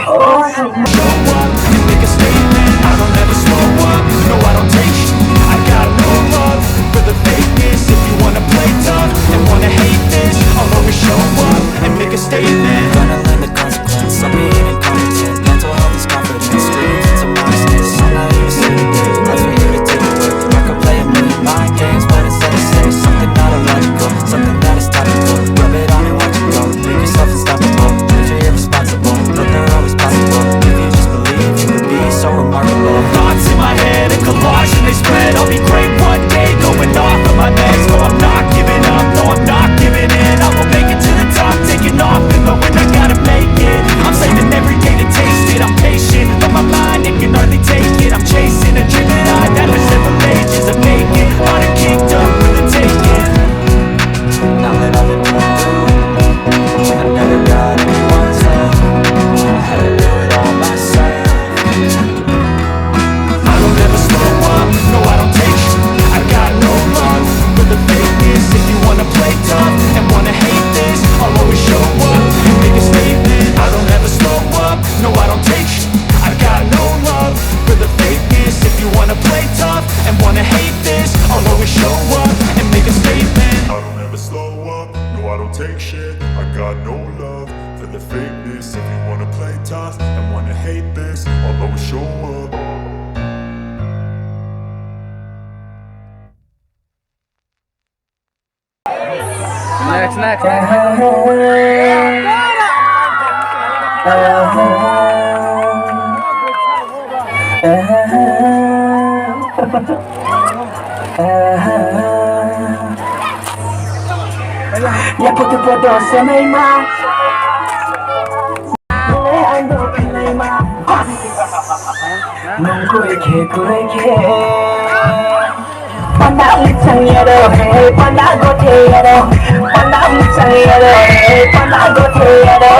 Show up and make a statement. I don't ever slow up, no I don't take shit. I got no love for the fakeness. If you wanna play tough and wanna hate this, I'll always show up and make a statement. Gonna learn the consequence of being incompetent. Mental health is confidence, street to modestness. I'm not even saying it, life's for you to take away. I could play a million mind games, but instead I say something not illogical, something that is topical. Rub it on and watch it go, make yourself unstoppable. Cause you're irresponsible, but they're always possible. If you just believe, you could be so remarkable. Thoughts in my head, a collage and they spread. I'll be great one day, going off of my meds. No, I'm not giving up, no, I'm not giving in. I will make it to the top, taking off and knowing I gotta make it. I'm saving every day to taste it, I'm patient, but my mind, it can hardly take it. I'm chasing a dream that I've had for several ages of making. On a kingdom for the taking. Now that I've been through, I never got anyone's help. I had to do it all myself. I don't ever slow up, no I don't take shit. I got no love for the fakeness. If you wanna play tough and wanna hate this, I'll always show up and make a statement. I don't ever slow up, no I don't take shit. I got no love for the fakeness. If you wanna play tough and wanna hate this, I'll always show up and make a statement. I don't ever slow up, no I don't take shit. I got no love for the fakeness. If you wanna play tough and wanna hate this, I'll always show up. Ya foto-foto semaiमा ando pilaiमा nungkureखे kureखे panda ucangero hey panda gothero panda ucangero hey panda gothero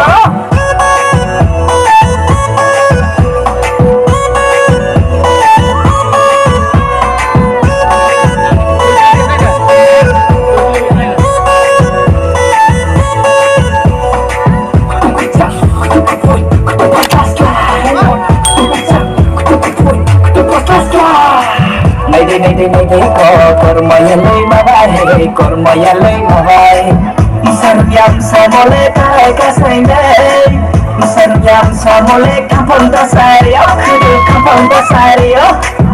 Kormayalay mabay, kormayalay mabay. Isaryam sa mole kay kasaynay. Isaryam sa mole kapal dasaryo, kapal dasaryo.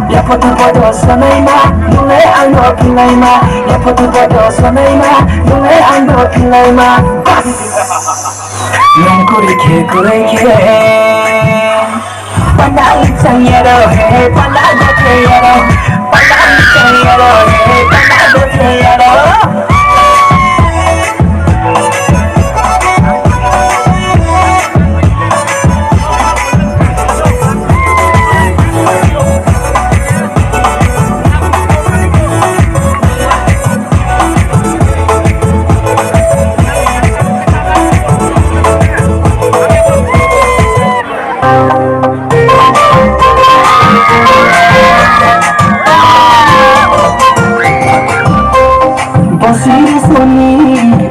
Ya foto-foto sanayma, nunge ando pilayma. Ya foto-foto sanayma, nunge ando pilayma. Nungkureखे kureखे panda ucangero hey panda gothero panda ucangero hey panda gothero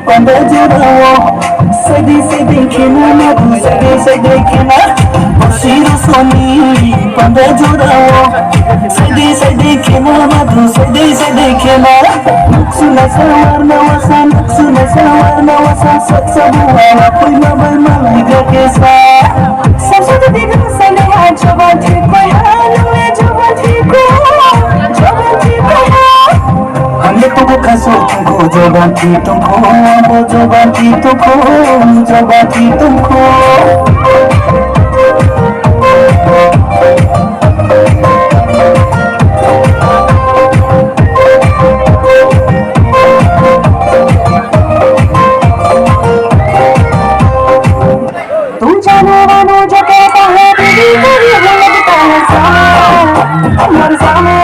Panda jurawo, sadi sadi kena madu, sadi sadi kena. Basiru soni, panda jurawo, sadi sadi kena madu, sadi sadi kena. Suna sawarna wasan, suna sawarna wasan, sabu wala puima baima liga kesa. Sabsuda diga sani ha jaban thiko ha, nume jaban thiko, jaban thiko ha. Hame tuko kaso tuko jaban thiko, bo jaban thiko, jaban thiko. तू जाने वालों जो कहता है दीदी तेरी लगता है सामे मर सामे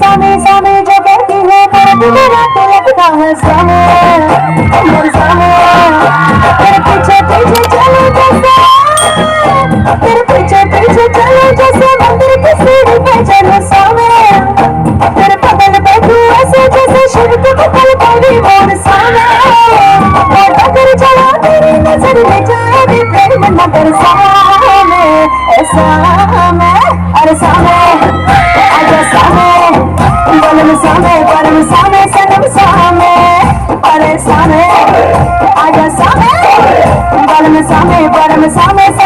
सामे सामे जो कहती है पर मेरा तो लगता है सामे मर सामे तेरे पीछे पीछे चले बन्ना तेरे सामने सामने अरे सामने आजा सामने बलम सामने परम सामने सनम सामने अरे सामने आजा सामने बलम सामने परम सामने